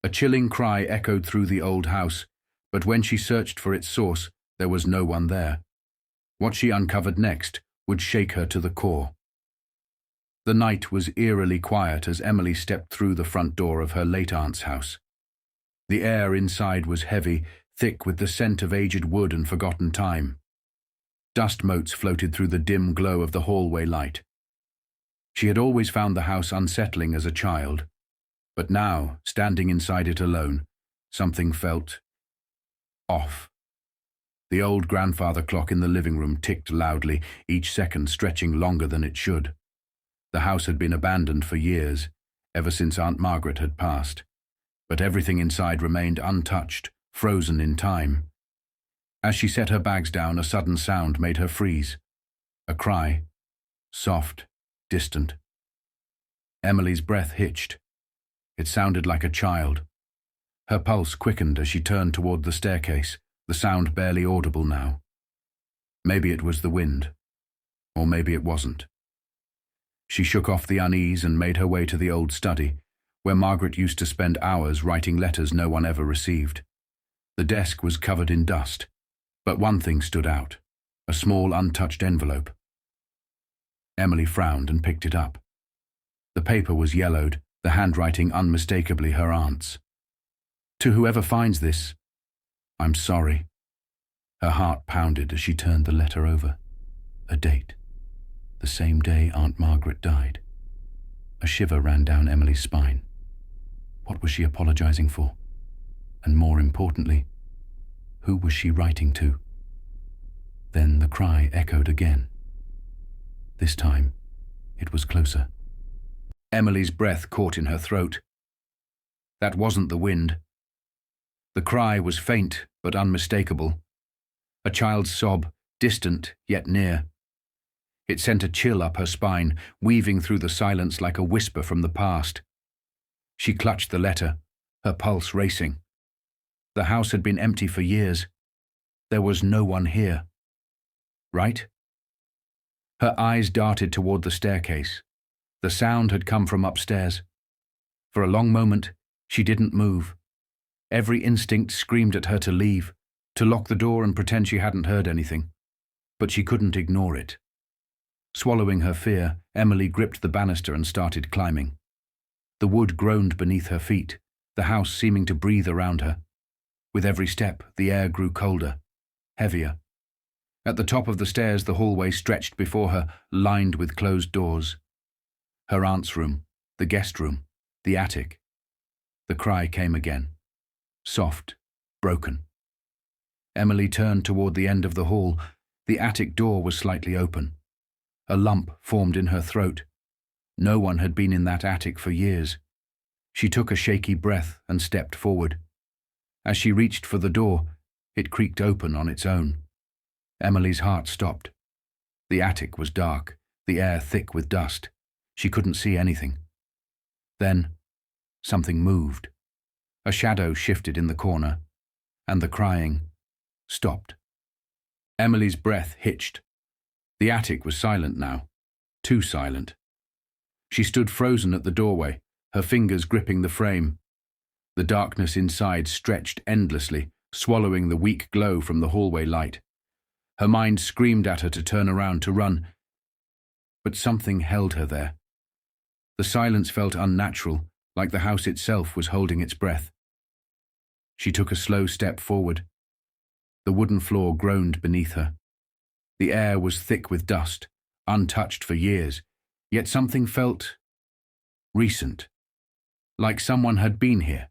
A chilling cry echoed through the old house, but when she searched for its source, there was no one there. What she uncovered next would shake her to the core. The night was eerily quiet as Emily stepped through the front door of her late aunt's house. The air inside was heavy, thick with the scent of aged wood and forgotten time. Dust motes floated through the dim glow of the hallway light. She had always found the house unsettling as a child, but now, standing inside it alone, something felt off. The old grandfather clock in the living room ticked loudly, each second stretching longer than it should. The house had been abandoned for years, ever since Aunt Margaret had passed, but everything inside remained untouched, frozen in time. As she set her bags down, a sudden sound made her freeze. A cry, soft, distant. Emily's breath hitched. It sounded like a child. Her pulse quickened as she turned toward the staircase, the sound barely audible now. Maybe it was the wind, or maybe it wasn't. She shook off the unease and made her way to the old study, where Margaret used to spend hours writing letters no one ever received. The desk was covered in dust, but one thing stood out, a small untouched envelope. Emily frowned and picked it up. The paper was yellowed, the handwriting unmistakably her aunt's. To whoever finds this, I'm sorry. Her heart pounded as she turned the letter over. A date. The same day Aunt Margaret died. A shiver ran down Emily's spine. What was she apologizing for? And more importantly, who was she writing to? Then the cry echoed again. This time, it was closer. Emily's breath caught in her throat. That wasn't the wind. The cry was faint but unmistakable. A child's sob, distant yet near. It sent a chill up her spine, weaving through the silence like a whisper from the past. She clutched the letter, her pulse racing. The house had been empty for years. There was no one here. Right? Her eyes darted toward the staircase. The sound had come from upstairs. For a long moment, she didn't move. Every instinct screamed at her to leave, to lock the door and pretend she hadn't heard anything. But she couldn't ignore it. Swallowing her fear, Emily gripped the banister and started climbing. The wood groaned beneath her feet, the house seeming to breathe around her. With every step, the air grew colder, heavier. At the top of the stairs, the hallway stretched before her, lined with closed doors. Her aunt's room, the guest room, the attic. The cry came again. Soft, broken. Emily turned toward the end of the hall. The attic door was slightly open. A lump formed in her throat. No one had been in that attic for years. She took a shaky breath and stepped forward. As she reached for the door, it creaked open on its own. Emily's heart stopped. The attic was dark, the air thick with dust. She couldn't see anything. Then, something moved. A shadow shifted in the corner, and the crying stopped. Emily's breath hitched. The attic was silent now, too silent. She stood frozen at the doorway, her fingers gripping the frame. The darkness inside stretched endlessly, swallowing the weak glow from the hallway light. Her mind screamed at her to turn around, to run, but something held her there. The silence felt unnatural, like the house itself was holding its breath. She took a slow step forward. The wooden floor groaned beneath her. The air was thick with dust, untouched for years, yet something felt recent, like someone had been here.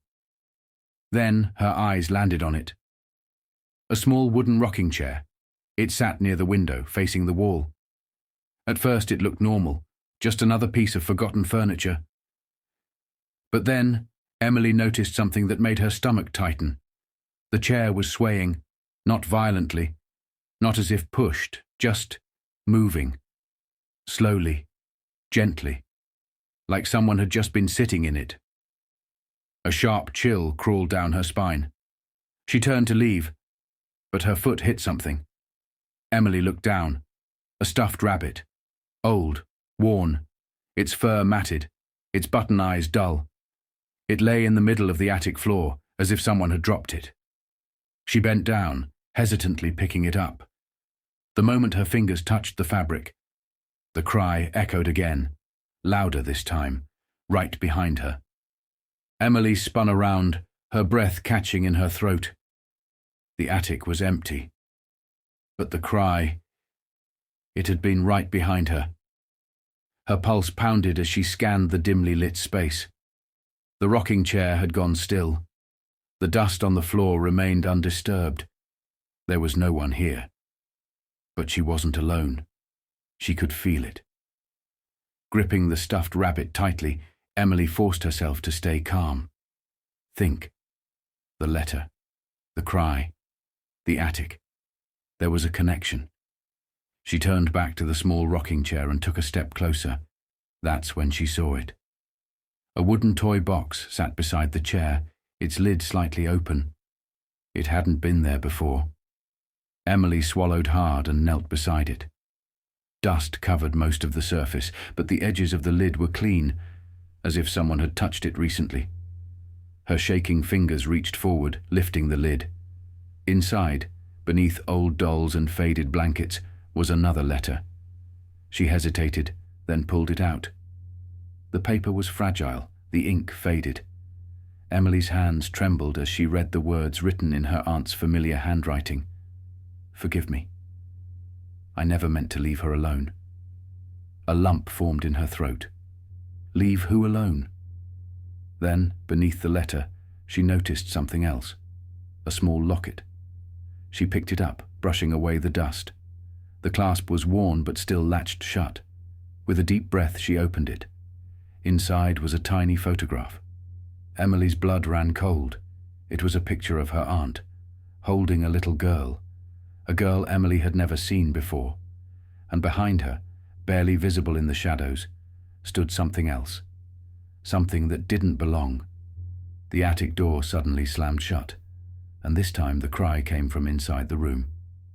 Then her eyes landed on it. A small wooden rocking chair. It sat near the window, facing the wall. At first it looked normal, just another piece of forgotten furniture. But then Emily noticed something that made her stomach tighten. The chair was swaying, not violently, not as if pushed, just moving. Slowly, gently, like someone had just been sitting in it. A sharp chill crawled down her spine. She turned to leave, but her foot hit something. Emily looked down. A stuffed rabbit. Old, worn, its fur matted, its button eyes dull. It lay in the middle of the attic floor, as if someone had dropped it. She bent down, hesitantly picking it up. The moment her fingers touched the fabric, the cry echoed again, louder this time, right behind her. Emily spun around, her breath catching in her throat. The attic was empty. But the cry, it had been right behind her. Her pulse pounded as she scanned the dimly lit space. The rocking chair had gone still. The dust on the floor remained undisturbed. There was no one here. But she wasn't alone. She could feel it. Gripping the stuffed rabbit tightly, Emily forced herself to stay calm. Think. The letter. The cry. The attic. There was a connection. She turned back to the small rocking chair and took a step closer. That's when she saw it. A wooden toy box sat beside the chair, its lid slightly open. It hadn't been there before. Emily swallowed hard and knelt beside it. Dust covered most of the surface, but the edges of the lid were clean, as if someone had touched it recently. Her shaking fingers reached forward, lifting the lid. Inside, beneath old dolls and faded blankets, was another letter. She hesitated, then pulled it out. The paper was fragile, the ink faded. Emily's hands trembled as she read the words written in her aunt's familiar handwriting. Forgive me. I never meant to leave her alone. A lump formed in her throat. Leave who alone? Then, beneath the letter, she noticed something else. A small locket. She picked it up, brushing away the dust. The clasp was worn but still latched shut. With a deep breath, she opened it. Inside was a tiny photograph. Emily's blood ran cold. It was a picture of her aunt, holding a little girl. A girl Emily had never seen before. And behind her, barely visible in the shadows, stood something else. Something that didn't belong. The attic door suddenly slammed shut, and this time the cry came from inside the room,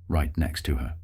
right next to her.